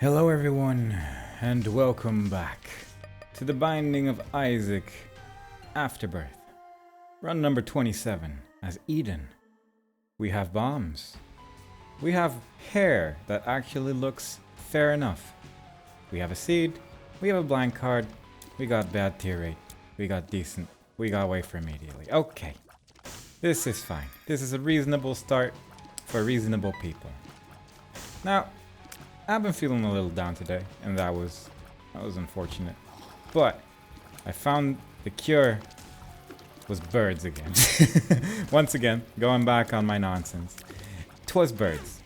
Hello everyone, and welcome back to the Binding of Isaac Afterbirth. Run number 27 as Eden. We have bombs. We have hair that actually looks fair enough. We have a seed, we have a blank card, we got bad tier rate, we got decent, we got wafer immediately. Okay, this is fine. This is a reasonable start for reasonable people. Now, I've been feeling a little down today, and that was unfortunate. But I found the cure was birds again. Once again, going back on my nonsense. 'Twas birds.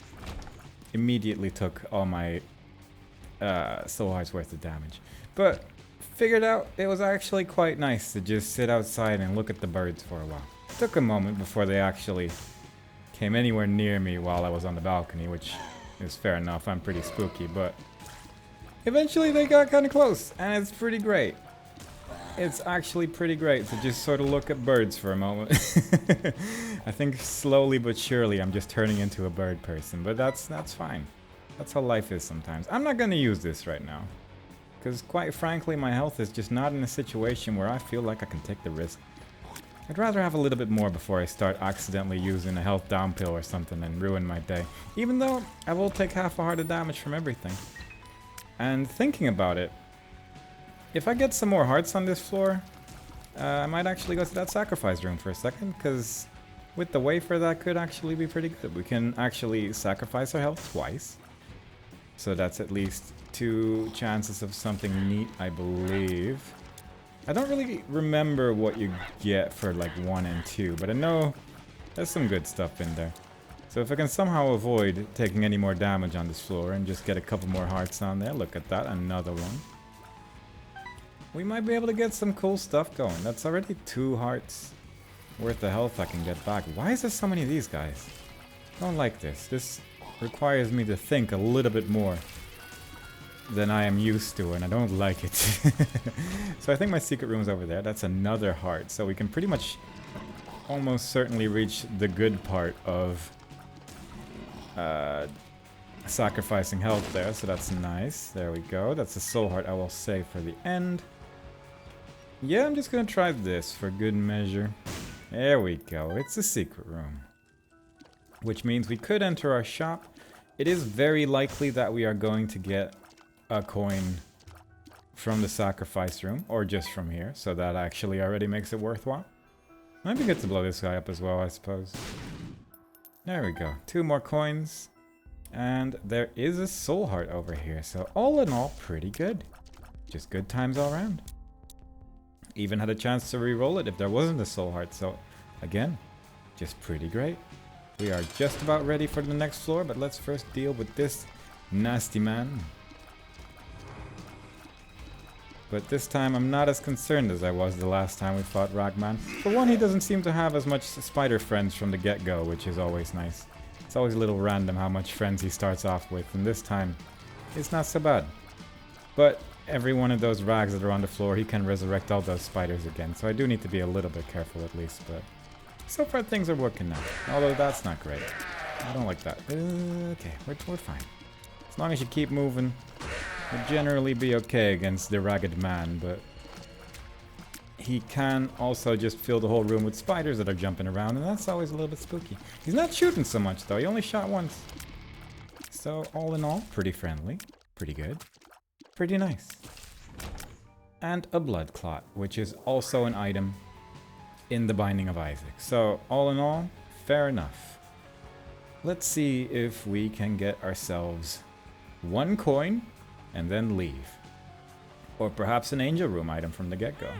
Immediately took all my soul hearts worth of damage. But figured out it was actually quite nice to just sit outside and look at the birds for a while. Took a moment before they actually came anywhere near me while I was on the balcony, which is fair enough. I'm pretty spooky, but eventually they got kind of close, and it's pretty great. It's actually pretty great to just sort of look at birds for a moment. I think slowly but surely I'm just turning into a bird person, but that's fine. That's how life is sometimes. I'm not going to use this right now, because quite frankly my health is just not in a situation where I feel like I can take the risk. I'd rather have a little bit more before I start accidentally using a health down pill or something and ruin my day. Even though I will take half a heart of damage from everything. And thinking about it, if I get some more hearts on this floor, I might actually go to that sacrifice room for a second, because with the wafer that could actually be pretty good. We can actually sacrifice our health twice. So that's at least 2 chances of something neat, I believe. I don't really remember what you get for like 1 and 2, but I know there's some good stuff in there. So if I can somehow avoid taking any more damage on this floor and just get a couple more hearts on there, look at that, another one. We might be able to get some cool stuff going. That's already 2 hearts worth of health I can get back. Why is there so many of these guys? I don't like this. This requires me to think a little bit more than I am used to, and I don't like it. So I think my secret room is over there. That's another heart. So we can pretty much almost certainly reach the good part of sacrificing health there. So that's nice. There we go. That's a soul heart I will save for the end. Yeah, I'm just gonna try this for good measure. There we go. It's a secret room, which means we could enter our shop. It is very likely that we are going to get a coin from the sacrifice room, or just from here, so that actually already makes it worthwhile. Might be good to blow this guy up as well, I suppose. There we go, 2 more coins, and there is a soul heart over here, so all in all, pretty good. Just good times all around. Even had a chance to re-roll it if there wasn't a soul heart, so again, just pretty great. We are just about ready for the next floor, but let's first deal with this nasty man. But this time I'm not as concerned as I was the last time we fought Ragman. For one, he doesn't seem to have as much spider friends from the get-go, which is always nice. It's always a little random how much friends he starts off with, and this time it's not so bad. But every one of those rags that are on the floor, he can resurrect all those spiders again, so I do need to be a little bit careful at least, but so far things are working now. Although that's not great. I don't like that. Okay, we're fine. As long as you keep moving, would generally be okay against the ragged man, but he can also just fill the whole room with spiders that are jumping around, and that's always a little bit spooky. He's not shooting so much though, he only shot once. So all in all, pretty friendly, pretty good, pretty nice. And a blood clot, which is also an item in the Binding of Isaac. So all in all, fair enough. Let's see if we can get ourselves 1 coin and then leave. Or perhaps an angel room item from the get-go.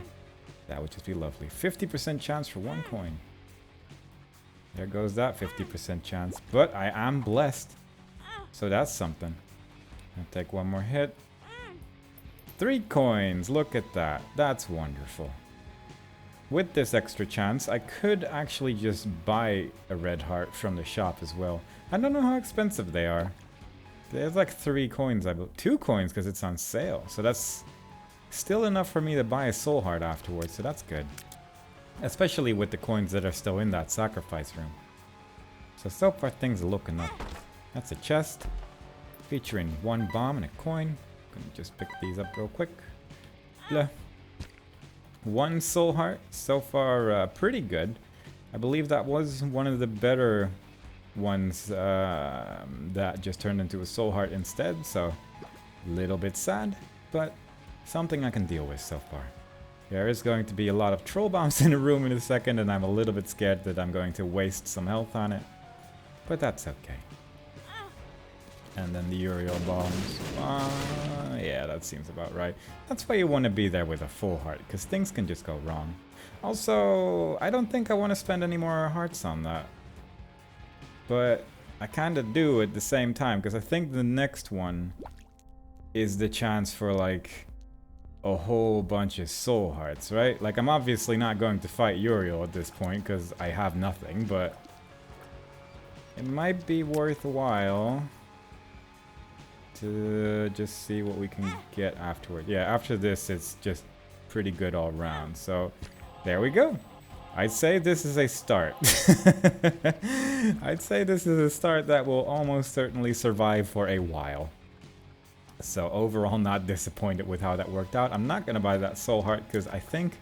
That would just be lovely. 50% chance for 1 coin. There goes that 50% chance. But I am blessed, so that's something. I'll take 1 more hit. 3 coins, look at that. That's wonderful. With this extra chance, I could actually just buy a red heart from the shop as well. I don't know how expensive they are. There's like 3 coins, 2 coins because it's on sale. So that's still enough for me to buy a soul heart afterwards, so that's good. Especially with the coins that are still in that sacrifice room. So far things are looking up. That's a chest. featuring 1 bomb and a coin. Gonna just pick these up real quick. Blah. 1 soul heart. So far, pretty good. I believe that was one of the better ones that just turned into a soul heart instead. So, a little bit sad, but something I can deal with so far. There is going to be a lot of troll bombs in the room in a second, and I'm a little bit scared that I'm going to waste some health on it. But that's okay. And then the Uriel bombs. Yeah, that seems about right. That's why you want to be there with a full heart, because things can just go wrong. Also, I don't think I want to spend any more hearts on that. But I kind of do at the same time, because I think the next one is the chance for, like, a whole bunch of soul hearts, right? Like, I'm obviously not going to fight Uriel at this point, because I have nothing, but it might be worthwhile to just see what we can get afterward. Yeah, after this, it's just pretty good all around. So, there we go. I'd say this is a start. I'd say this is a start that will almost certainly survive for a while. So overall, not disappointed with how that worked out. I'm not going to buy that soul heart because I think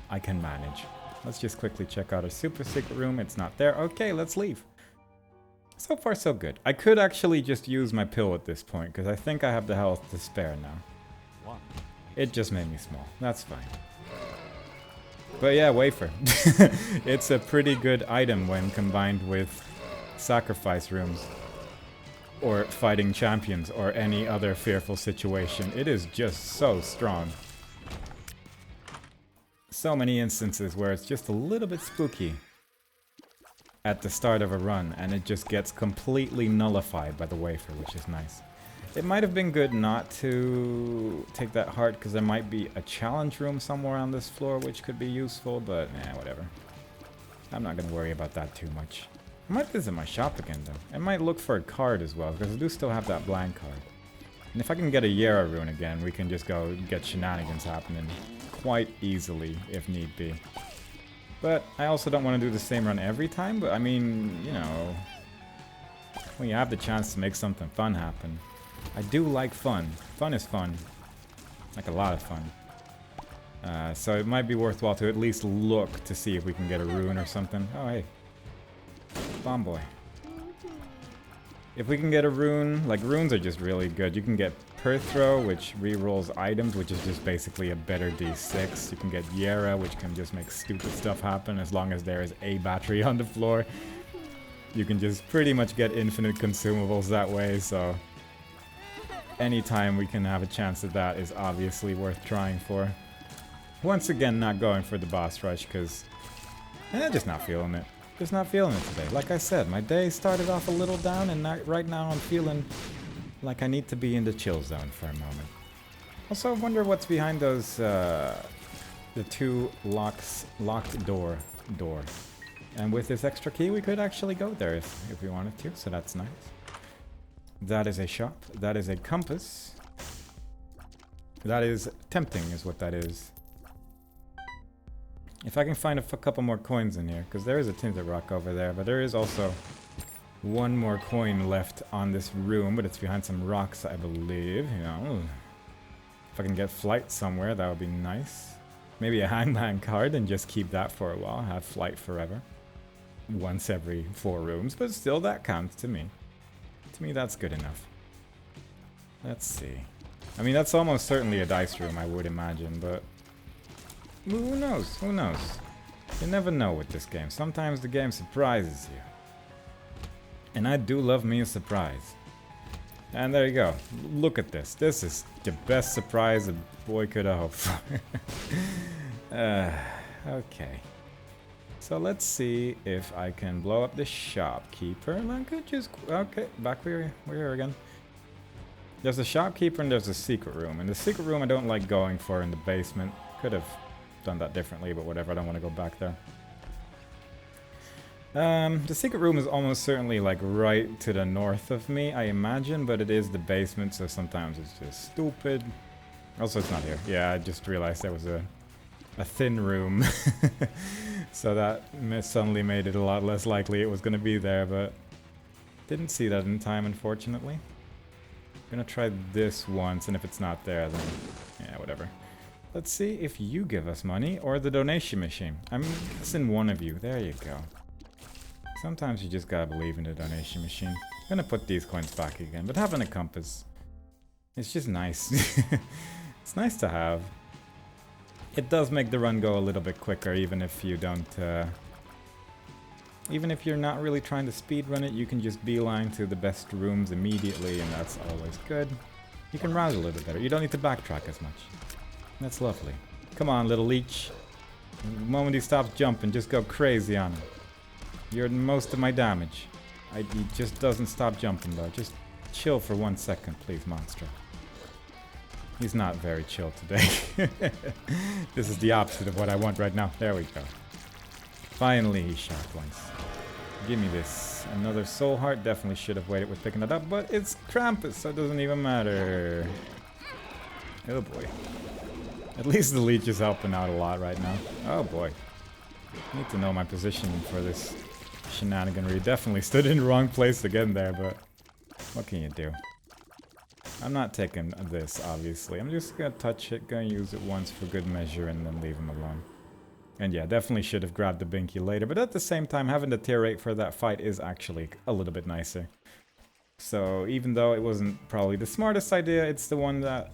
I can manage. Let's just quickly check out our super secret room. It's not there. Okay, let's leave. So far, so good. I could actually just use my pill at this point because I think I have the health to spare now. It just made me small. That's fine. But yeah, wafer. It's a pretty good item when combined with sacrifice rooms or fighting champions or any other fearful situation. It is just so strong. So many instances where it's just a little bit spooky at the start of a run and it just gets completely nullified by the wafer, which is nice. It might have been good not to take that heart because there might be a challenge room somewhere on this floor which could be useful, but nah, whatever. I'm not going to worry about that too much. I might visit my shop again though. I might look for a card as well because I do still have that blank card. And if I can get a Yera rune again, we can just go get shenanigans happening quite easily if need be. But I also don't want to do the same run every time, but I mean, you know, when you have the chance to make something fun happen. I do like fun. Fun is fun. Like a lot of fun. So it might be worthwhile to at least look to see if we can get a rune or something. Oh, hey. Bomb boy. If we can get a rune, like runes are just really good. You can get Perthrow, which rerolls items, which is just basically a better D6. You can get Yera, which can just make stupid stuff happen as long as there is a battery on the floor. You can just pretty much get infinite consumables that way, so anytime we can have a chance at that is obviously worth trying for. Once again, not going for the boss rush because just not feeling it. Just not feeling it today. Like I said, my day started off a little down and right now I'm feeling like I need to be in the chill zone for a moment. Also, I wonder what's behind those, the 2 locked door. And with this extra key, we could actually go there if we wanted to, so that's nice. That is a shop. That is a compass. That is tempting is what that is. If I can find a couple more coins in here, because there is a tinted rock over there, but there is also 1 more coin left on this room, but it's behind some rocks, I believe. You know, if I can get flight somewhere, that would be nice. Maybe a hangman card and just keep that for a while. Have flight forever. Once every 4 rooms, but still that counts to me. To me, that's good enough. Let's see. I mean, that's almost certainly a dice room, I would imagine, but who knows? Who knows? You never know with this game. Sometimes the game surprises you. And I do love me a surprise. And there you go. Look at this. This is the best surprise a boy could have hoped for. Okay. So let's see if I can blow up the shopkeeper. I could just... Okay, back we're here again. There's a shopkeeper and there's a secret room. And the secret room I don't like going for in the basement. Could have done that differently, but whatever. I don't want to go back there. The secret room is almost certainly like right to the north of me, I imagine. But it is the basement, so sometimes it's just stupid. Also, it's not here. Yeah, I just realized there was a thin room. So that suddenly made it a lot less likely it was going to be there, but didn't see that in time, unfortunately. Gonna try this once, and if it's not there, then yeah, whatever. Let's see if you give us money or the donation machine. I'm guessing one of you. There you go. Sometimes you just gotta believe in the donation machine. Gonna put these coins back again, but having a compass, it's just nice. It's nice to have. It does make the run go a little bit quicker, even if you don't, even if you're not really trying to speed run it, you can just beeline to the best rooms immediately, and that's always good. You can route a little better. You don't need to backtrack as much. That's lovely. Come on, little leech. The moment he stops jumping, just go crazy on him. You're most of my damage. He just doesn't stop jumping, though. Just chill for 1 second, please, monster. He's not very chill today. This is the opposite of what I want right now. There we go. Finally, he shot once. Give me this. Another soul heart. Definitely should have waited with picking it up, but it's Krampus, so it doesn't even matter. Oh boy. At least the leech is helping out a lot right now. Oh boy. I need to know my positioning for this shenaniganry. Definitely stood in the wrong place again there, but what can you do? I'm not taking this, obviously. I'm just gonna touch it, gonna use it once for good measure, and then leave him alone. And yeah, definitely should have grabbed the binky later, but at the same time, having the tier rate for that fight is actually a little bit nicer. So even though it wasn't probably the smartest idea, it's the one that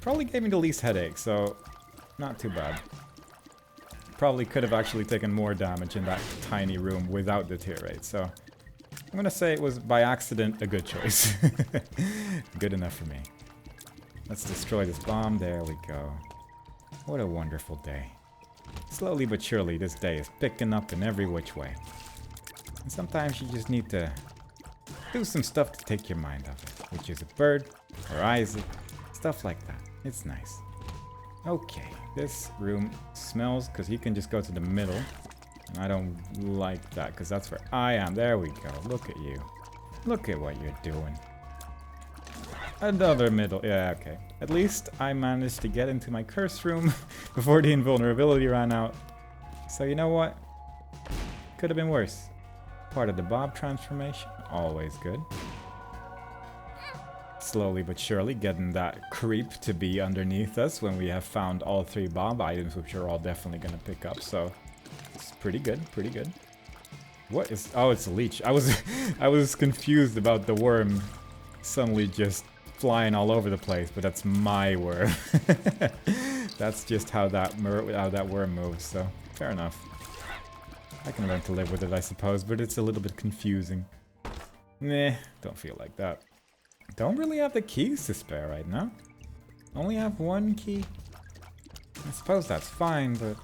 probably gave me the least headache, so not too bad. Probably could have actually taken more damage in that tiny room without the tier rate, so I'm gonna say it was by accident a good choice. Good enough for me. Let's destroy this bomb. There we go. What a wonderful day. Slowly but surely this day is picking up in every which way. And sometimes you just need to do some stuff to take your mind off it, which is a bird or Isaac, stuff like that. It's nice. Okay, this room smells because he can just go to the middle. And I don't like that because that's where I am. There we go. Look at you. Look at what you're doing. Another middle. Yeah, okay. At least I managed to get into my curse room before the invulnerability ran out. So you know what? Could have been worse. Part of the Bob transformation. Always good. Slowly but surely getting that creep to be underneath us when we have found all 3 Bob items, which we're all definitely going to pick up. So it's pretty good, pretty good. What is... Oh, it's a leech. I was confused about the worm suddenly just flying all over the place, but that's my worm. That's just how that worm moves, so fair enough. I can learn to live with it, I suppose, but it's a little bit confusing. Meh, don't feel like that. Don't really have the keys to spare right now. Only have 1 key. I suppose that's fine, but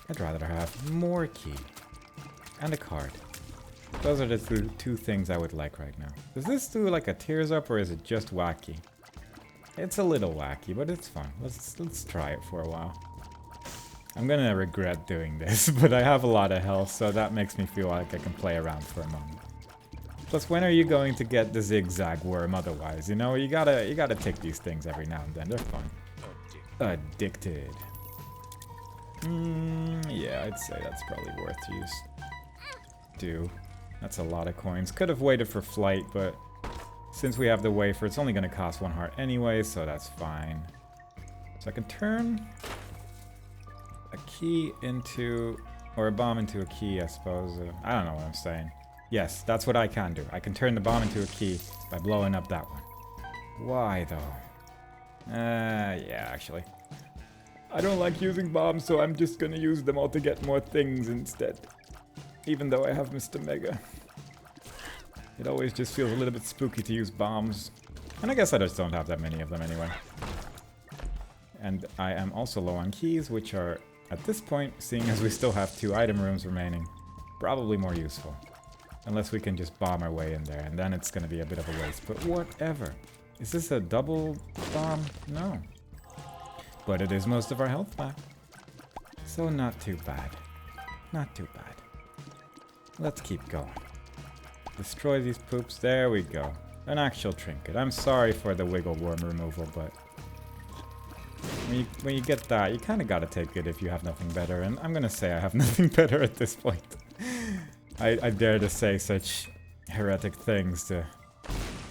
I'd rather have more key. And a card. Those are the two things I would like right now. Does this do like a tears up, or is it just wacky? It's a little wacky, but it's fun. Let's try it for a while. I'm gonna regret doing this, but I have a lot of health, so that makes me feel like I can play around for a moment. Plus, when are you going to get the zigzag worm otherwise? You know, you gotta take these things every now and then. They're fun. Addicted. Yeah, I'd say that's probably worth use. That's a lot of coins. Could have waited for flight, but since we have the wafer, it's only going to cost 1 heart anyway, so that's fine. So I can turn a key into, or a bomb into a key, I suppose. I don't know what I'm saying. Yes, that's what I can do. I can turn the bomb into a key by blowing up that one. Why, though? Yeah, actually. I don't like using bombs, so I'm just going to use them all to get more things instead. Even though I have Mr. Mega. It always just feels a little bit spooky to use bombs. And I guess I just don't have that many of them anyway. And I am also low on keys, which are, at this point, seeing as we still have 2 item rooms remaining, probably more useful. Unless we can just bomb our way in there, and then it's going to be a bit of a waste. But whatever. Is this a double bomb? No. But it is most of our health back. So not too bad. Not too bad. Let's keep going. Destroy these poops. There we go. An actual trinket. I'm sorry for the wiggle worm removal, but when you get that, you kind of got to take it if you have nothing better. And I'm going to say I have nothing better at this point. I dare to say such heretic things to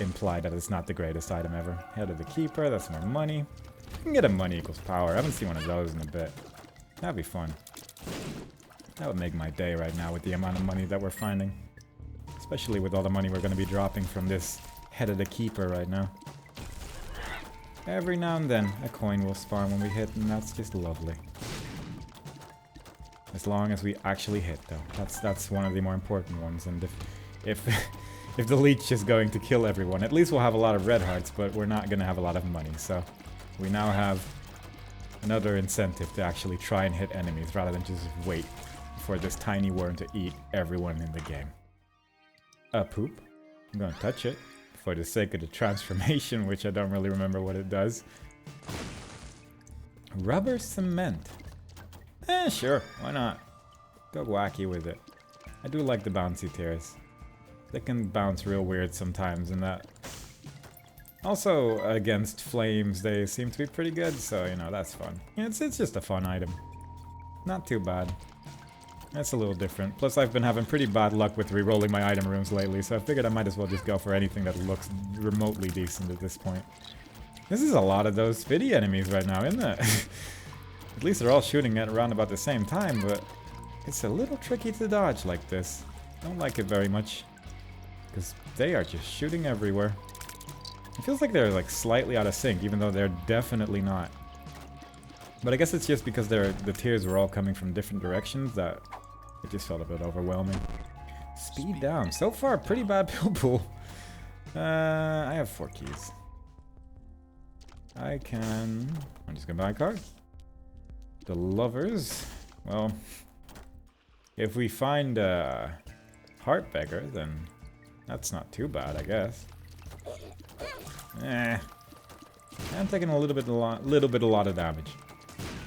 imply that it's not the greatest item ever. Head of the Keeper, that's more money. You can get a money equals power. I haven't seen one of those in a bit. That'd be fun. That would make my day right now with the amount of money that we're finding. Especially with all the money we're going to be dropping from this Head of the Keeper right now. Every now and then, a coin will spawn when we hit, and that's just lovely. As long as we actually hit, though. That's one of the more important ones, and if if the leech is going to kill everyone, at least we'll have a lot of red hearts, but we're not going to have a lot of money, so we now have another incentive to actually try and hit enemies rather than just wait for this tiny worm to eat everyone in the game. A poop. I'm going to touch it for the sake of the transformation, which I don't really remember what it does. Rubber cement. Sure, why not? Go wacky with it. I do like the bouncy tears. They can bounce real weird sometimes, and that... Also, against flames, they seem to be pretty good, so, you know, that's fun. Yeah, it's just a fun item. Not too bad. That's a little different. Plus, I've been having pretty bad luck with re-rolling my item rooms lately, so I figured I might as well just go for anything that looks remotely decent at this point. This is a lot of those spitty enemies right now, isn't it? At least they're all shooting at around about the same time, but it's a little tricky to dodge like this. Don't like it very much, because they are just shooting everywhere. It feels like they're like slightly out of sync, even though they're definitely not. But I guess it's just because the tears were all coming from different directions that it just felt a bit overwhelming. Speed down. So far, pretty bad pill pool. I have 4 keys. I'm just gonna buy a card. The lovers. Well, if we find a heart beggar, then that's not too bad, I guess. I'm taking a little bit a lot of damage,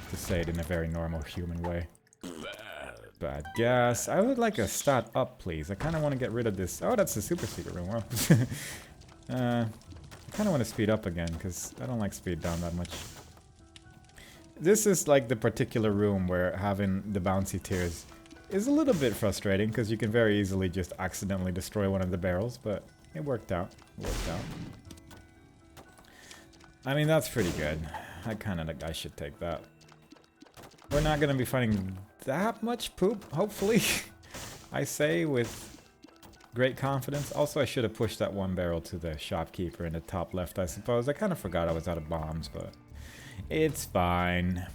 to say it in a very normal human way. Bad gas. I would like a stat up, please. I kind of want to get rid of this. Oh, that's the super secret room. Well, I kind of want to speed up again, because I don't like speed down that much. This is like the particular room where having the bouncy tears is a little bit frustrating, because you can very easily just accidentally destroy one of the barrels, but it worked out. It worked out. I mean, that's pretty good. I should take that. We're not going to be finding that much poop, hopefully. I say with great confidence. Also, I should have pushed that one barrel to the shopkeeper in the top left, I suppose. I kind of forgot I was out of bombs, but it's fine.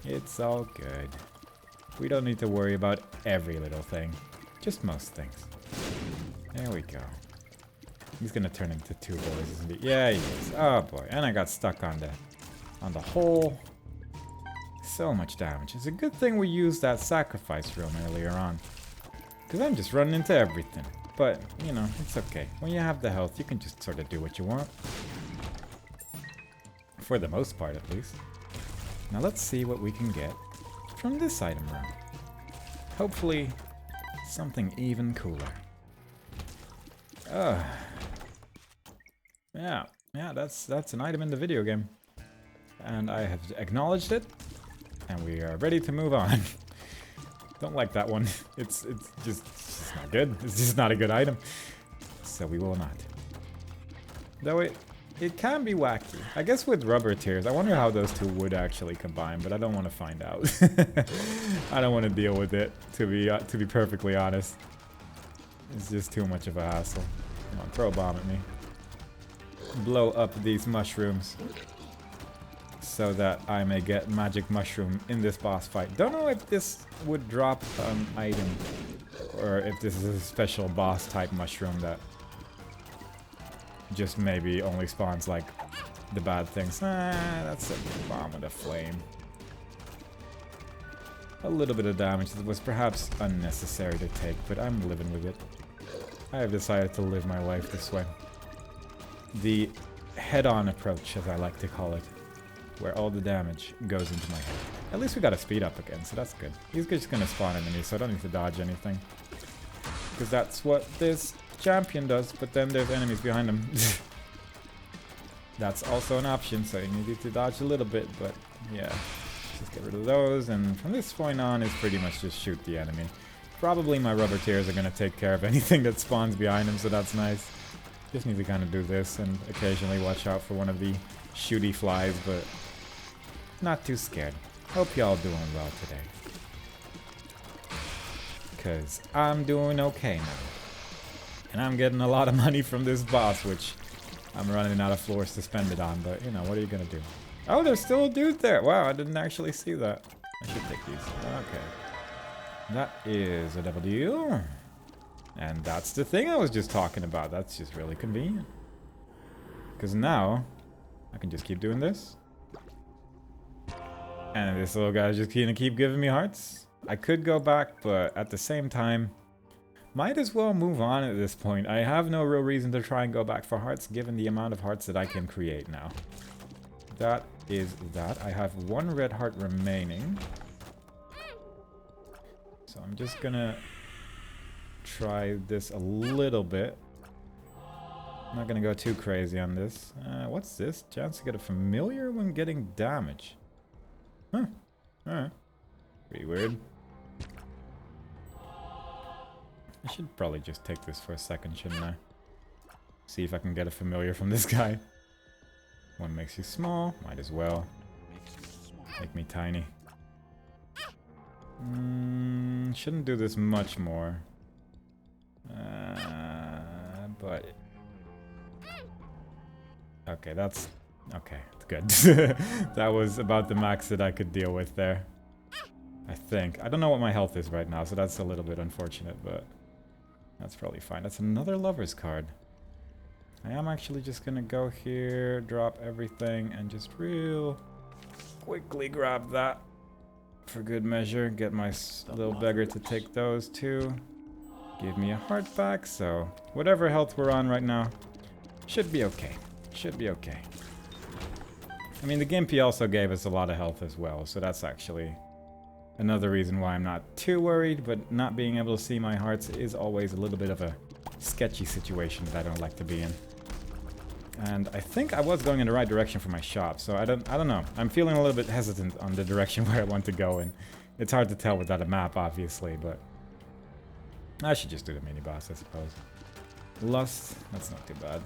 It's all good. We don't need to worry about every little thing. Just most things. There we go. He's gonna turn into 2 boys, isn't he? Yeah, he is. Oh boy. And I got stuck on the hole. So much damage. It's a good thing we used that sacrifice room earlier on, because I'm just running into everything. But, you know, it's okay. When you have the health, you can just sort of do what you want. For the most part, at least. Now let's see what we can get from this item room. Hopefully, something even cooler. Yeah, that's an item in the video game. And I have acknowledged it, and we are ready to move on. Don't like that one. It's just not good. It's just not a good item. So we will not. Though it can be wacky. I guess with rubber tears, I wonder how those two would actually combine, but I don't want to find out. I don't want to deal with it, to be perfectly honest. It's just too much of a hassle. Come on, throw a bomb at me. Blow up these mushrooms so that I may get magic mushroom in this boss fight. Don't know if this would drop an item or if this is a special boss type mushroom that just maybe only spawns like the bad things. That's a bomb with a flame. A little bit of damage that was perhaps unnecessary to take, but I'm living with it. I have decided to live my life this way. The head-on approach, as I like to call it, where all the damage goes into my head. At least we got a speed up again, so that's good. He's just gonna spawn enemies, so I don't need to dodge anything. Because that's what this champion does, but then there's enemies behind him. That's also an option, so you need to dodge a little bit, but yeah. Just get rid of those, and from this point on, it's pretty much just shoot the enemy. Probably my rubber tears are gonna take care of anything that spawns behind him, so that's nice. Just need to kind of do this and occasionally watch out for one of the shooty flies, but not too scared. Hope y'all doing well today. Because I'm doing okay now. And I'm getting a lot of money from this boss, which I'm running out of floors to spend it on, but you know, what are you gonna do? Oh, there's still a dude there. Wow, I didn't actually see that. I should take these. Okay. That is a double deal. And that's the thing I was just talking about. That's just really convenient. Because now, I can just keep doing this. And this little guy's just gonna keep giving me hearts. I could go back, but at the same time, might as well move on at this point. I have no real reason to try and go back for hearts, given the amount of hearts that I can create now. That is that. I have one red heart remaining. So I'm just gonna try this a little bit. I'm not gonna go too crazy on this. What's this? Chance to get a familiar when getting damage. Huh. Alright. Pretty weird. I should probably just take this for a second, shouldn't I? See if I can get a familiar from this guy. One makes you small. Might as well. Make me tiny. Shouldn't do this much more. But... Okay, that's... Okay, it's good. That was about the max that I could deal with there. I think. I don't know what my health is right now, so that's a little bit unfortunate, but... That's probably fine. That's another lover's card. I am actually just gonna go here, drop everything, and just real quickly grab that. For good measure, get my little beggar to take those too. Give me a heart back, so whatever health we're on right now, should be okay. Should be okay. I mean, the Gimpy also gave us a lot of health as well, so that's actually another reason why I'm not too worried, but not being able to see my hearts is always a little bit of a sketchy situation that I don't like to be in. And I think I was going in the right direction for my shop, so I don't know. I'm feeling a little bit hesitant on the direction where I want to go in. It's hard to tell without a map, obviously, but I should just do the mini-boss, I suppose. Lust, that's not too bad.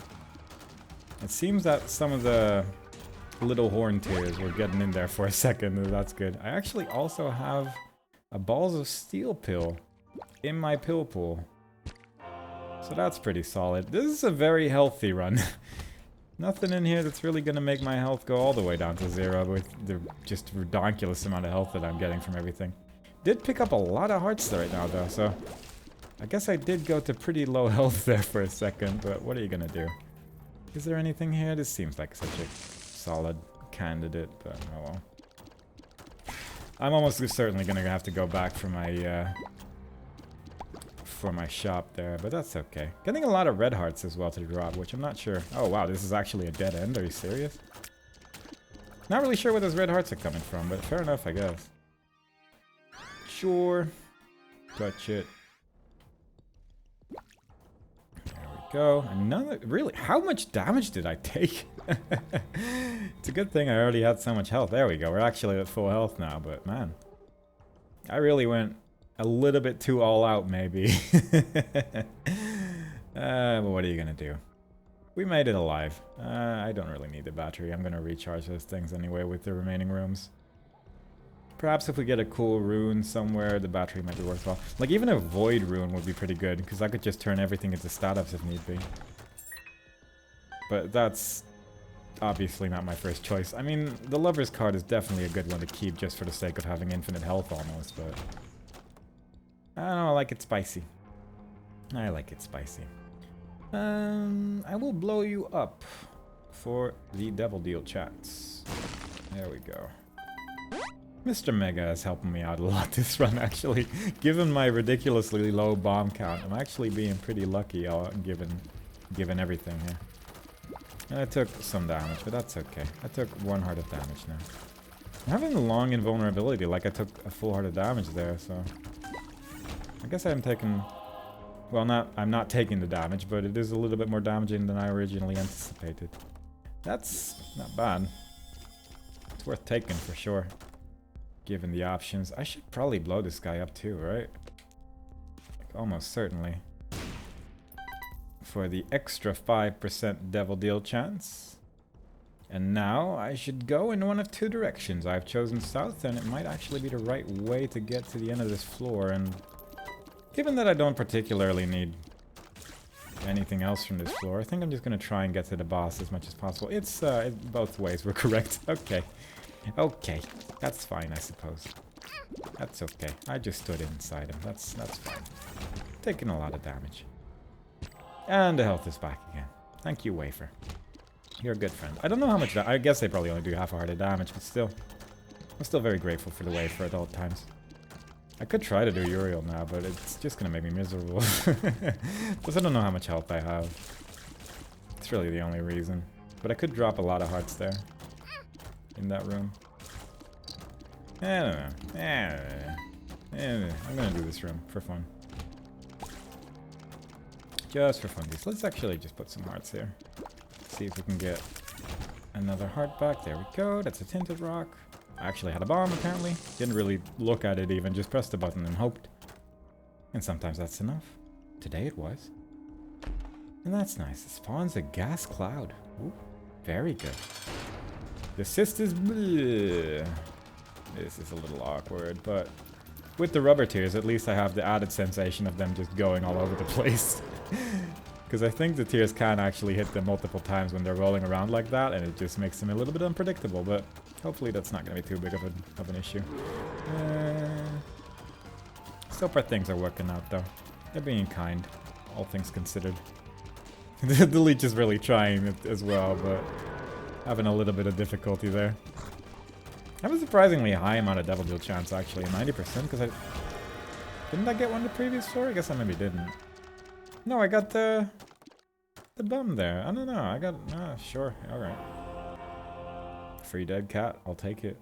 It seems that some of the little horn tiers were getting in there for a second, and that's good. I actually also have a Balls of Steel pill in my pill pool. So that's pretty solid. This is a very healthy run. Nothing in here that's really gonna make my health go all the way down to 0 with the just ridiculous amount of health that I'm getting from everything. Did pick up a lot of hearts right now though, so I guess I did go to pretty low health there for a second, but what are you gonna do? Is there anything here? This seems like such a solid candidate, but oh well. I'm almost certainly gonna have to go back for my shop there, but that's okay. Getting a lot of red hearts as well to drop, which I'm not sure. Oh wow, this is actually a dead end. Are you serious? Not really sure where those red hearts are coming from, but fair enough, I guess. Sure. Touch it. There we go. Another... Really? How much damage did I take? It's a good thing I already had so much health. There we go. We're actually at full health now, but man. I really went a little bit too all out, maybe. But what are you gonna do? We made it alive. I don't really need the battery. I'm gonna recharge those things anyway with the remaining rooms. Perhaps if we get a cool rune somewhere, the battery might be worthwhile. Like, even a void rune would be pretty good, because I could just turn everything into status if need be. But that's obviously not my first choice. I mean, the lover's card is definitely a good one to keep just for the sake of having infinite health almost, but... I don't know, I like it spicy. I like it spicy. I will blow you up for the devil deal chats. There we go. Mr. Mega is helping me out a lot this run, actually. Given my ridiculously low bomb count, I'm actually being pretty lucky given everything here. I took some damage, but that's okay. I took 1 heart of damage now. I'm having a long invulnerability, like I took a full heart of damage there, so... I guess I'm taking... Well, I'm not taking the damage, but it is a little bit more damaging than I originally anticipated. That's not bad. It's worth taking for sure. Given the options. I should probably blow this guy up too, right? Like, almost certainly. for the extra 5% devil deal chance. And now I should go in one of two directions. I've chosen south, and it might actually be the right way to get to the end of this floor. And given that I don't particularly need anything else from this floor, I think I'm just going to try and get to the boss as much as possible. It's both ways were correct. Okay. Okay. That's fine, I suppose. That's okay. I just stood inside him. That's fine. Taking a lot of damage. And the health is back again. Thank you, Wafer. You're a good friend. I don't know how much I guess they probably only do half a heart of damage, but still. I'm still very grateful for the Wafer at all times. I could try to do Uriel now, but it's just gonna make me miserable. Plus I don't know how much health I have. It's really the only reason. But I could drop a lot of hearts there. In that room. I don't know. I'm gonna do this room for fun. Just for funsies. Let's actually just put some hearts here. See if we can get another heart back. There we go. That's a tinted rock. I actually had a bomb, apparently. Didn't really look at it even. Just pressed the button and hoped. And sometimes that's enough. Today it was. And that's nice. It spawns a gas cloud. Ooh, very good. The sisters... Bleh. This is a little awkward, but... with the rubber tears, at least I have the added sensation of them just going all over the place. Because I think the tears can actually hit them multiple times when they're rolling around like that, and it just makes them a little bit unpredictable, but hopefully that's not going to be too big of an issue. So far things are working out, though. They're being kind, all things considered. The leech is really trying it as well, but having a little bit of difficulty there. I have a surprisingly high amount of devil deal chance, actually, 90%, because didn't I get one the previous floor? I guess I maybe didn't. No, I got the bum there. I don't know. I got... sure. Alright. Free dead cat. I'll take it.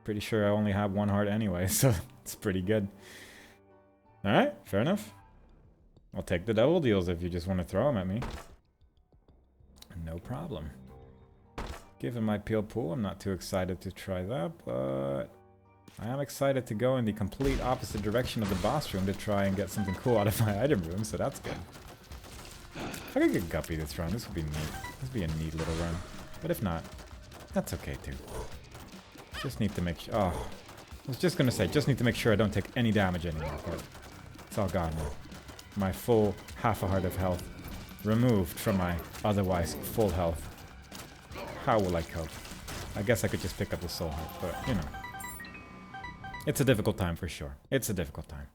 Pretty sure I only have one heart anyway, so it's pretty good. Alright, fair enough. I'll take the devil deals if you just want to throw them at me. No problem. Given my peel pool, I'm not too excited to try that, but I am excited to go in the complete opposite direction of the boss room to try and get something cool out of my item room, so that's good. I could get Guppy this run. This would be neat. This would be a neat little run. But if not, that's okay too. Just need to make sure... oh, I was just gonna say, just need to make sure I don't take any damage anymore, but it's all gone now. My full half a heart of health removed from my otherwise full health. How will I cope? I guess I could just pick up the soul heart, but you know. It's a difficult time for sure. It's a difficult time.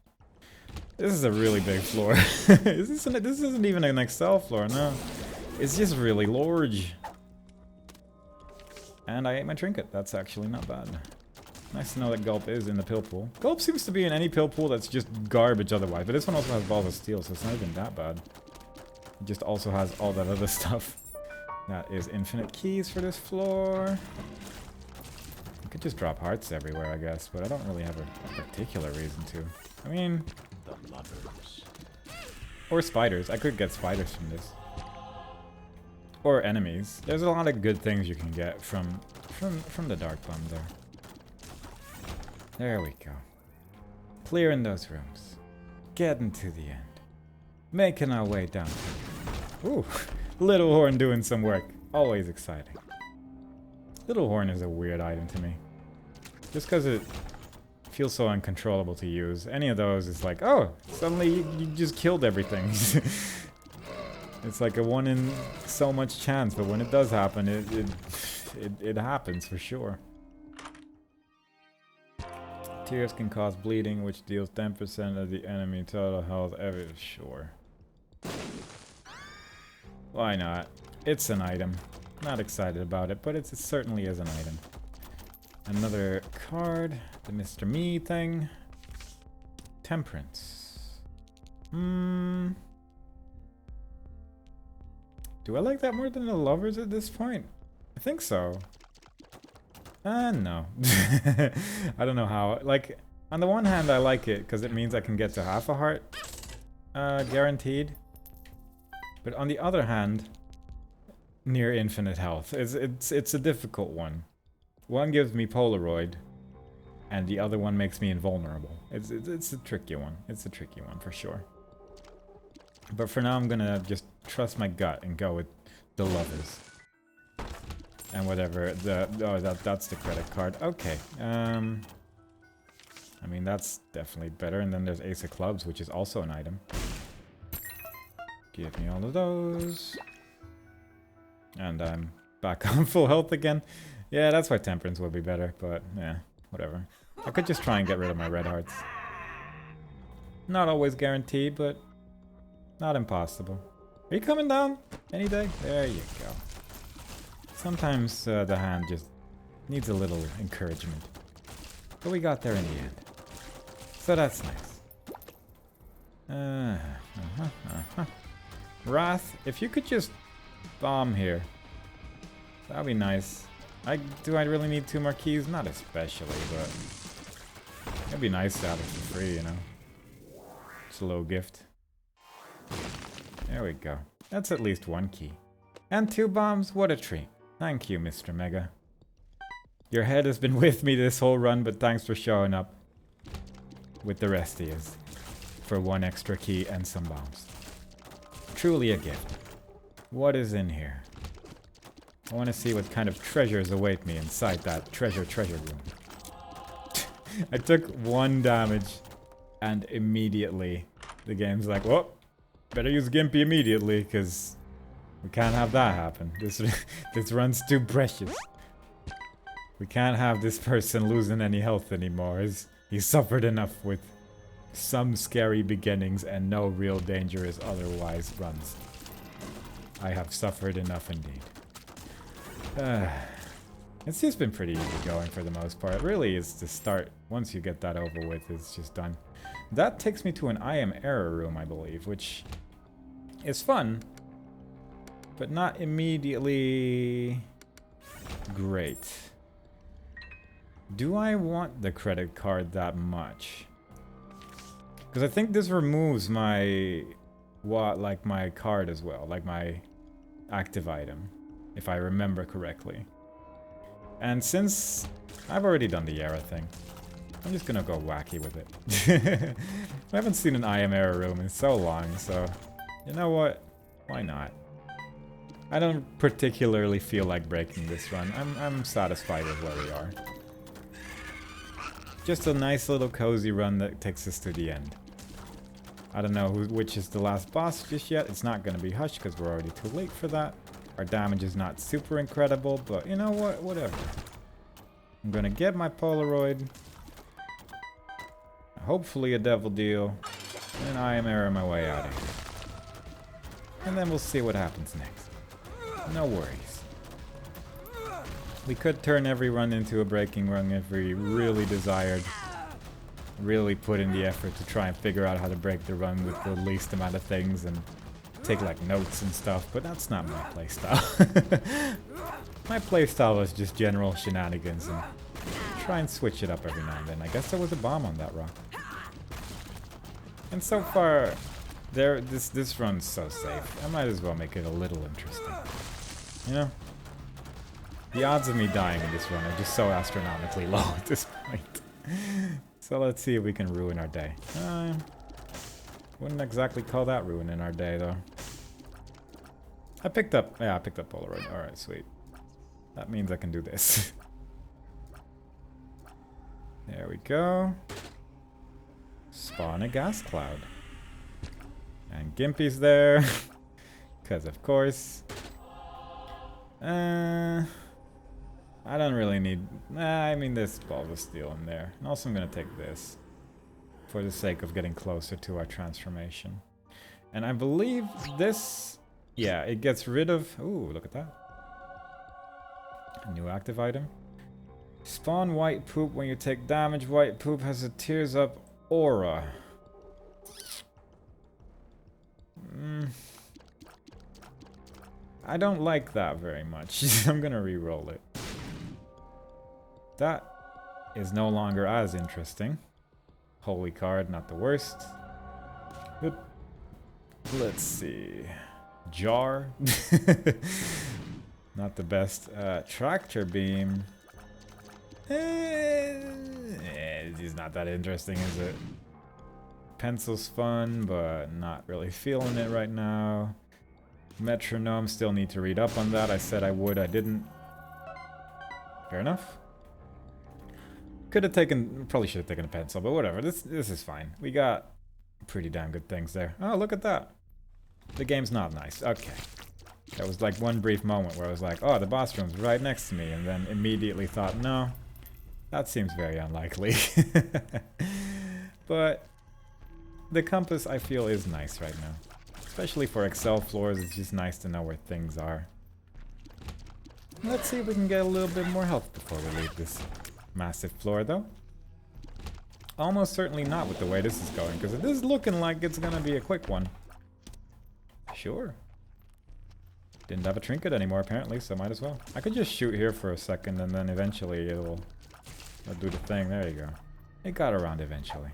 This is a really big floor. This isn't even an Excel floor, no. It's just really large. And I ate my trinket. That's actually not bad. Nice to know that Gulp is in the pill pool. Gulp seems to be in any pill pool that's just garbage otherwise. But this one also has balls of steel, so it's not even that bad. It just also has all that other stuff. That is infinite keys for this floor. I could just drop hearts everywhere, I guess, but I don't really have a particular reason to. I mean... the lovers. Or spiders. I could get spiders from this. Or enemies. There's a lot of good things you can get from the Dark Bum there. There we go. Clearing those rooms. Getting to the end. Making our way down. Ooh. Little Horn doing some work. Always exciting. Little Horn is a weird item to me. Just because it feels so uncontrollable to use. Any of those is like, oh, suddenly you just killed everything. It's like a one in so much chance, but when it does happen, it happens for sure. Tears can cause bleeding, which deals 10% of the enemy total health every... sure. Why not? It's an item. Not excited about it, but it certainly is an item. Another card. The Mr. Me thing. Temperance. Do I like that more than the lovers at this point? I think so. No. I don't know how. Like, on the one hand, I like it because it means I can get to half a heart. Guaranteed. But on the other hand, near infinite health. It's a difficult one. One gives me Polaroid, and the other one makes me invulnerable. It's a tricky one. It's a tricky one for sure. But for now, I'm gonna just trust my gut and go with the lovers. And whatever, that's the credit card. Okay, I mean, that's definitely better. And then there's Ace of Clubs, which is also an item. Give me all of those. And I'm back on full health again. Yeah, that's why Temperance would be better, but yeah, whatever. I could just try and get rid of my red hearts. Not always guaranteed, but not impossible. Are you coming down any day? There you go. Sometimes the hand just needs a little encouragement. But we got there in the end. So that's nice. Wrath, if you could just bomb here. That'd be nice. Do I really need 2 more keys? Not especially, but it'd be nice to have it for free, you know? It's a little gift. There we go. That's at least 1 key. And 2 bombs, what a treat. Thank you, Mr. Mega. Your head has been with me this whole run, but thanks for showing up with the rest of yous for 1 extra key and some bombs. Truly a gift. What is in here? I want to see what kind of treasures await me inside that treasure room. I took 1 damage and immediately the game's like, whoa, better use Gimpy immediately because we can't have that happen. This run's too precious. We can't have this person losing any health anymore. He's suffered enough with some scary beginnings and no real dangerous otherwise runs. I have suffered enough indeed. It's just been pretty easy going for the most part. Really is the start. Once you get that over with, it's just done. That takes me to an I am error room, I believe, which is fun, but not immediately great. Do I want the credit card that much? Because I think this removes my my card as well, like my active item, if I remember correctly. And since I've already done the error thing, I'm just gonna go wacky with it. I haven't seen an I am error room in so long, so you know what? Why not? I don't particularly feel like breaking this run. I'm satisfied with where we are. Just a nice little cozy run that takes us to the end. I don't know which is the last boss just yet. It's not going to be Hush because we're already too late for that. Our damage is not super incredible, but you know what? Whatever. I'm going to get my Polaroid. Hopefully a Devil Deal. And I am error my way out of here. And then we'll see what happens next. No worries. We could turn every run into a breaking run if we really desired. Really put in the effort to try and figure out how to break the run with the least amount of things and take like notes and stuff, but that's not my playstyle. My playstyle is just general shenanigans and try and switch it up every now and then. I guess there was a bomb on that rock. And so far, this run's so safe. I might as well make it a little interesting. You know? The odds of me dying in this run are just so astronomically low at this point. So let's see if we can ruin our day. Wouldn't exactly call that ruining our day, though. I picked up Polaroid. Alright, sweet. That means I can do this. There we go. Spawn a gas cloud. And Gimpy's there. Because of course. I don't really need... I mean, there's balls of steel in there. And also I'm going to take this. For the sake of getting closer to our transformation. And I believe this... Yeah, it gets rid of... Ooh, look at that. A new active item. Spawn white poop when you take damage. White poop has a tears up aura. I don't like that very much. I'm gonna re-roll it. That is no longer as interesting. Holy card, not the worst. Oop. Let's see. Jar. Not the best. Tractor beam. It's not that interesting, is it? Pencil's fun, but not really feeling it right now. Metronome, still need to read up on that. I said I would, I didn't. Fair enough. Could have taken, probably should have taken a pencil, but whatever. This is fine. We got pretty damn good things there. Oh, look at that. The game's not nice. Okay. That was like one brief moment where I was like, oh, the boss room's right next to me, and then immediately thought, no, that seems very unlikely. But the compass, I feel, is nice right now. Especially for Excel floors, it's just nice to know where things are. Let's see if we can get a little bit more health before we leave this massive floor, though. Almost certainly not with the way this is going, because it is looking like it's gonna be a quick one. Sure. Didn't have a trinket anymore, apparently, so might as well. I could just shoot here for a second, and then eventually it'll do the thing. There you go. It got around eventually.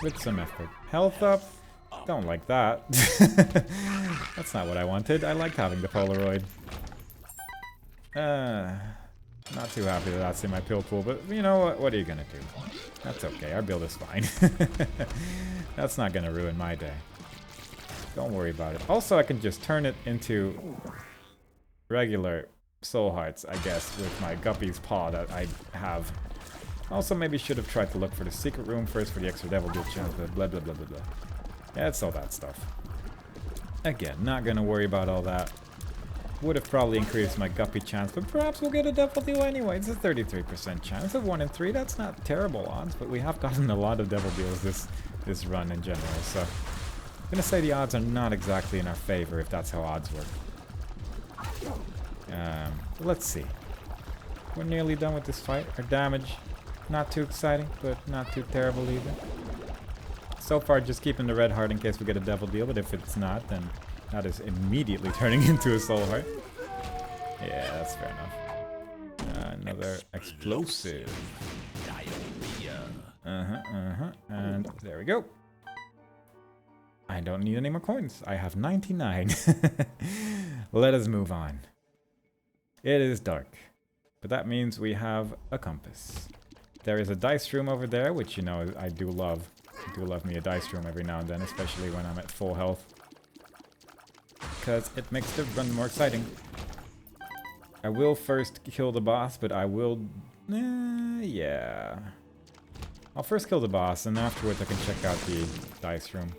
With some effort. Health up. Don't like that. That's not what I wanted. I liked having the Polaroid. Not too happy that that's in my pill pool, but you know what? What are you gonna do? That's okay. Our build is fine. That's not gonna ruin my day. Don't worry about it. Also, I can just turn it into regular soul hearts, I guess, with my Guppy's paw that I have. Also, maybe should have tried to look for the secret room first for the extra devil deal chance, but blah blah blah blah blah. Yeah, it's all that stuff. Again, not gonna worry about all that. Would have probably increased my Guppy chance, but perhaps we'll get a devil deal anyway. It's a 33% chance of 1 in 3. That's not terrible odds, but we have gotten a lot of devil deals this run in general, so I'm gonna say the odds are not exactly in our favor if that's how odds work. Let's see. We're nearly done with this fight. Our damage, not too exciting, but not too terrible either. So far, just keeping the red heart in case we get a devil deal, but if it's not, then that is immediately turning into a soul heart. Yeah, that's fair enough. Another explosive. And there we go. I don't need any more coins. I have 99. Let us move on. It is dark, but that means we have a compass. There is a dice room over there, which you know I do love. I do love me a dice room every now and then, especially when I'm at full health. Because it makes the run more exciting. I will first kill the boss, but I will... yeah. I'll first kill the boss, and afterwards I can check out the dice room.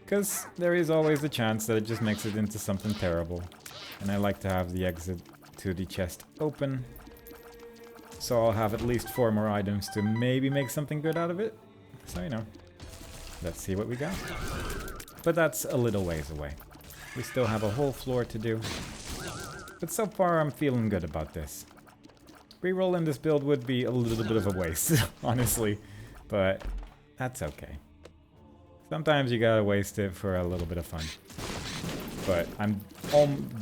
Because there is always the chance that it just makes it into something terrible. And I like to have the exit to the chest open. So I'll have at least 4 more items to maybe make something good out of it. So, you know, let's see what we got. But that's a little ways away. We still have a whole floor to do. But so far I'm feeling good about this. Rerolling this build would be a little bit of a waste, honestly. But that's okay. Sometimes you gotta waste it for a little bit of fun. But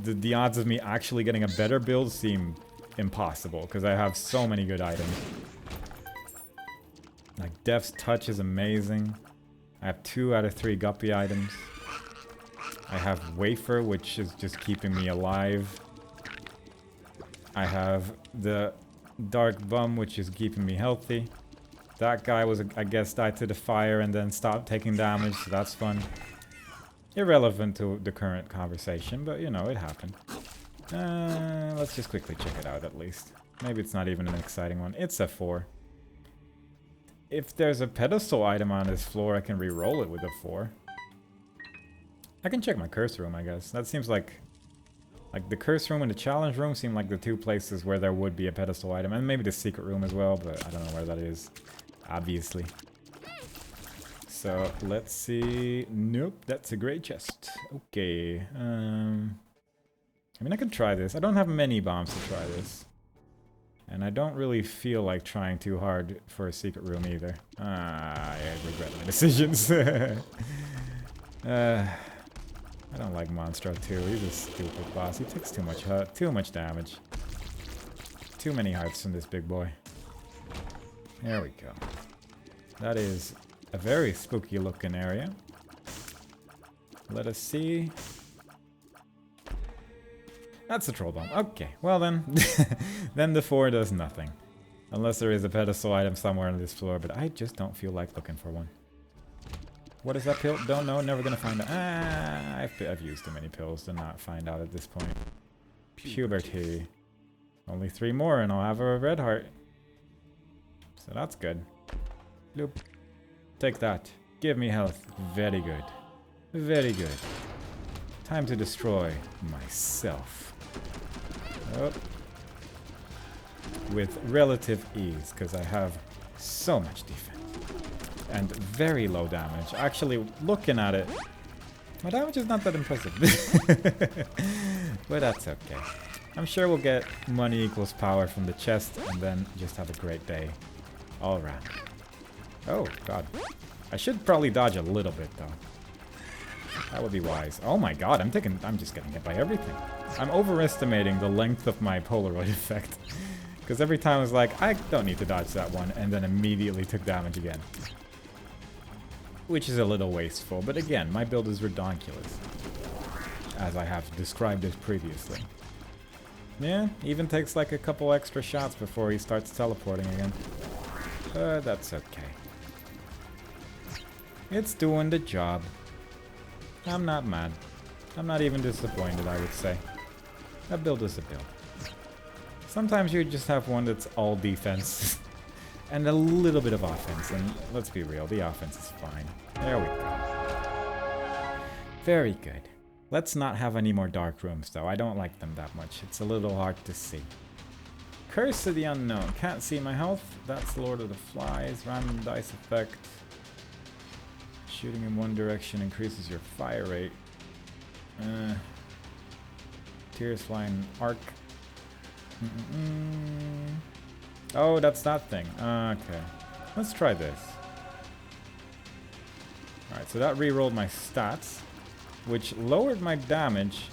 the odds of me actually getting a better build seem impossible, because I have so many good items. Like Death's Touch is amazing. I have 2 out of 3 Guppy items. I have Wafer, which is just keeping me alive. I have the Dark Bum, which is keeping me healthy. That guy was, I guess, died to the fire and then stopped taking damage, so that's fun. Irrelevant to the current conversation, but you know, it happened. Let's just quickly check it out at least. Maybe it's not even an exciting one. It's a 4. If there's a pedestal item on this floor, I can re-roll it with a 4. I can check my curse room, I guess. That seems like the curse room and the challenge room seem like the 2 places where there would be a pedestal item. And maybe the secret room as well, but I don't know where that is, obviously. So, let's see. Nope, that's a gray chest. Okay. I mean, I could try this. I don't have many bombs to try this. And I don't really feel like trying too hard for a secret room either. I regret my decisions. I don't like Monstro too. He's a stupid boss. He takes too much damage. Too many hearts from this big boy. There we go. That is a very spooky looking area. Let us see. That's a troll bomb. Okay, well then. Then the 4 does nothing. Unless there is a pedestal item somewhere on this floor, but I just don't feel like looking for one. What is that pill? Don't know, never gonna find out. Ah, I've used too many pills to not find out at this point. Puberty. Only 3 more and I'll have a red heart. So that's good. Bloop. Take that. Give me health. Very good. Very good. Time to destroy myself. Oh. With relative ease, because I have so much defense. And very low damage. Actually, looking at it, my damage is not that impressive. But that's okay. I'm sure we'll get money equals power from the chest and then just have a great day all around. Oh, God. I should probably dodge a little bit, though. That would be wise. Oh my God, I'm just getting hit by everything. I'm overestimating the length of my Polaroid effect. Because every time I was like, I don't need to dodge that one, and then immediately took damage again. Which is a little wasteful, but again, my build is redonkulous. As I have described it previously. Yeah, even takes like a couple extra shots before he starts teleporting again. But that's okay. It's doing the job. I'm not mad. I'm not even disappointed, I would say. That build is a build. Sometimes you just have one that's all defense. And a little bit of offense, and let's be real, the offense is fine. There we go. Very good. Let's not have any more dark rooms, though. I don't like them that much. It's a little hard to see. Curse of the Unknown. Can't see my health. That's Lord of the Flies. Random dice effect. Shooting in one direction increases your fire rate. Tears flying arc. Oh, that's that thing. Okay. Let's try this. Alright, so that re-rolled my stats, which lowered my damage,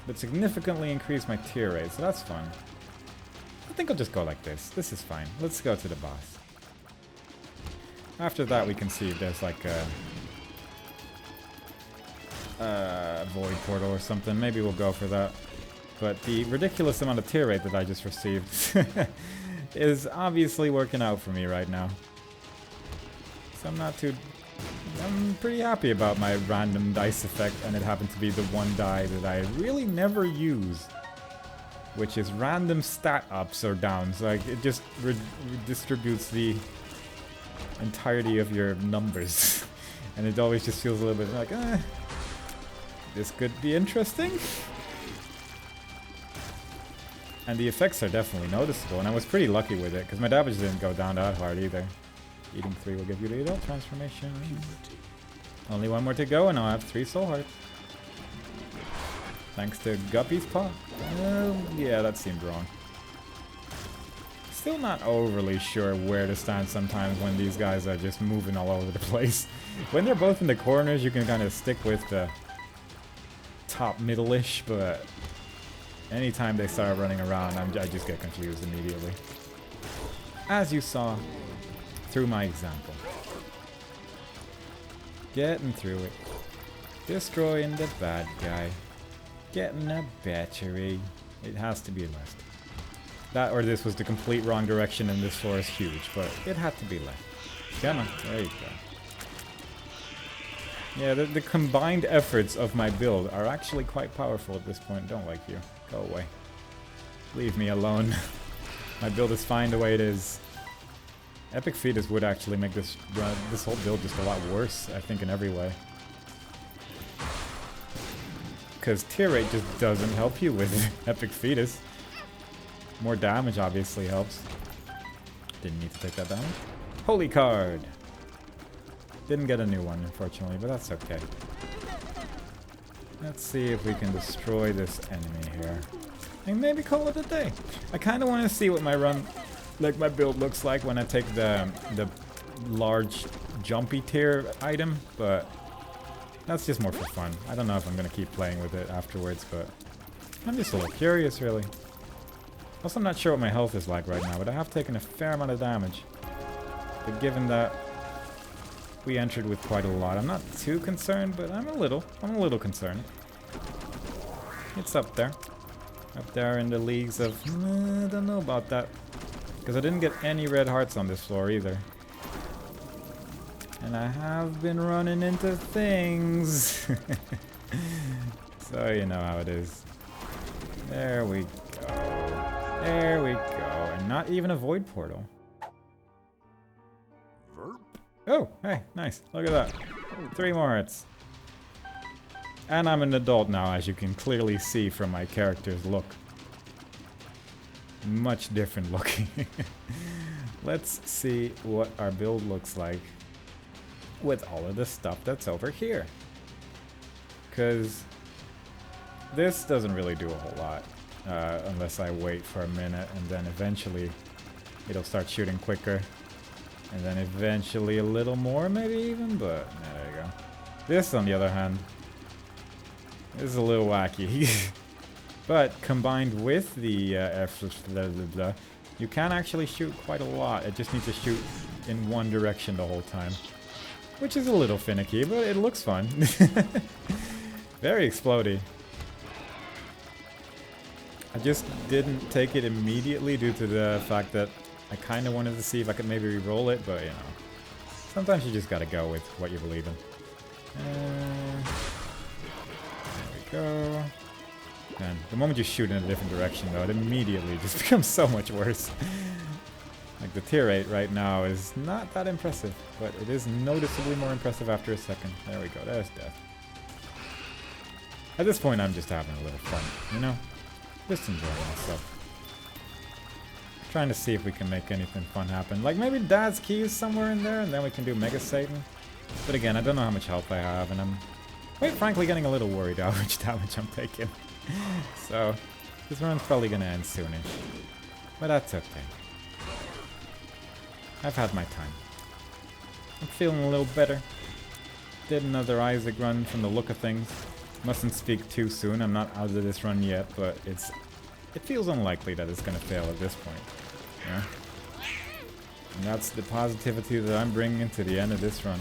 but significantly increased my tear rate, so that's fun. I think I'll just go like this. This is fine. Let's go to the boss. After that, we can see if there's like a void portal or something. Maybe we'll go for that. But the ridiculous amount of tear rate that I just received is obviously working out for me right now. So I'm pretty happy about my random dice effect, and it happened to be the one die that I really never use, which is random stat ups or downs. Like, it just redistributes the entirety of your numbers. And it always just feels a little bit like, this could be interesting. And the effects are definitely noticeable, and I was pretty lucky with it, because my damage didn't go down that hard either. Eating 3 will give you the adult transformation. Only 1 more to go, and I'll have 3 soul hearts. Thanks to Guppy's paw. Yeah, that seemed wrong. Still not overly sure where to stand sometimes when these guys are just moving all over the place. When they're both in the corners, you can kind of stick with the top middle-ish, but anytime they start running around, I just get confused immediately. As you saw through my example. Getting through it. Destroying the bad guy. Getting a battery. It has to be left. That or this was the complete wrong direction and this floor is huge, but it had to be left. Come on, there you go. Yeah, the combined efforts of my build are actually quite powerful at this point. Don't like you. Go away. Leave me alone. My build is fine the way it is. Epic Fetus would actually make this whole build just a lot worse, I think, in every way. Because tear rate just doesn't help you with Epic Fetus. More damage obviously helps. Didn't need to take that damage. Holy card! Didn't get a new one, unfortunately, but that's okay. Let's see if we can destroy this enemy here. And maybe call it a day. I kind of want to see what my my build looks like when I take the large jumpy tier item, but that's just more for fun. I don't know if I'm going to keep playing with it afterwards, but I'm just a little curious, really. Also, I'm not sure what my health is like right now, but I have taken a fair amount of damage. But given that we entered with quite a lot, I'm not too concerned, but I'm a little concerned. It's up there. Up there in the leagues of, I don't know about that. Because I didn't get any red hearts on this floor either. And I have been running into things. So you know how it is. There we go. There we go. And not even a void portal. Oh, hey, nice. Look at that. 3 more hits. And I'm an adult now, as you can clearly see from my character's look. Much different looking. Let's see what our build looks like with all of the stuff that's over here. Because this doesn't really do a whole lot. Unless I wait for a minute, and then eventually it'll start shooting quicker. And then eventually a little more, maybe even, but yeah, there you go. This, on the other hand, is a little wacky. But combined with the you can actually shoot quite a lot. It just needs to shoot in one direction the whole time. Which is a little finicky, but it looks fun. Very explodey. I just didn't take it immediately due to the fact that I kind of wanted to see if I could maybe re-roll it, but you know. Sometimes you just gotta go with what you believe in. There we go. And the moment you shoot in a different direction though, it immediately just becomes so much worse. Like the tear rate right now is not that impressive, but it is noticeably more impressive after a second. There we go, there's death. At this point I'm just having a little fun, you know? Just enjoying myself. Trying to see if we can make anything fun happen. Like maybe Dad's key is somewhere in there and then we can do Mega Satan. But again, I don't know how much health I have and I'm quite frankly getting a little worried how much damage I'm taking. So this run's probably gonna end soonish. But that's okay. I've had my time. I'm feeling a little better. Did another Isaac run from the look of things. Mustn't speak too soon. I'm not out of this run yet, but it feels unlikely that it's gonna fail at this point. Yeah. And that's the positivity that I'm bringing to the end of this run.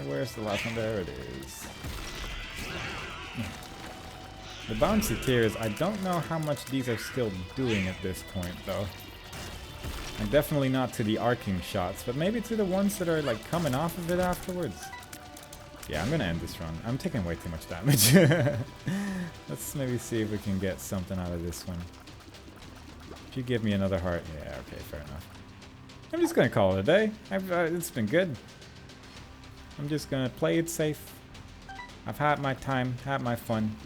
Where's the last one? There it is. The bouncy tears, I don't know how much these are still doing at this point though. And definitely not to the arcing shots, but maybe to the ones that are like coming off of it afterwards. Yeah, I'm gonna end this run. I'm taking way too much damage. Let's maybe see if we can get something out of this one. If you give me another heart, yeah, okay, fair enough. I'm just gonna call it a day. It's been good. I'm just gonna play it safe. I've had my time, had my fun.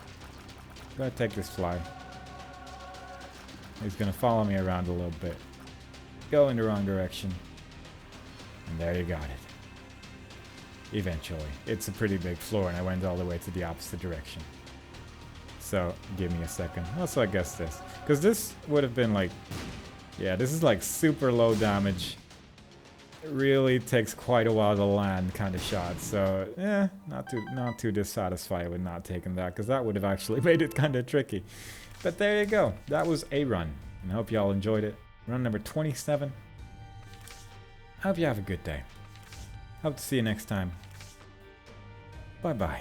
I'm gonna take this fly. He's gonna follow me around a little bit. Go in the wrong direction. And there you got it. Eventually. It's a pretty big floor and I went all the way to the opposite direction. So, give me a second. Also, I guess this. Because this would have been like... Yeah, this is like super low damage. It really takes quite a while to land kind of shot. So, yeah, not too dissatisfied with not taking that. Because that would have actually made it kind of tricky. But there you go. That was a run. And I hope y'all enjoyed it. Run number 27. I hope you have a good day. Hope to see you next time. Bye-bye.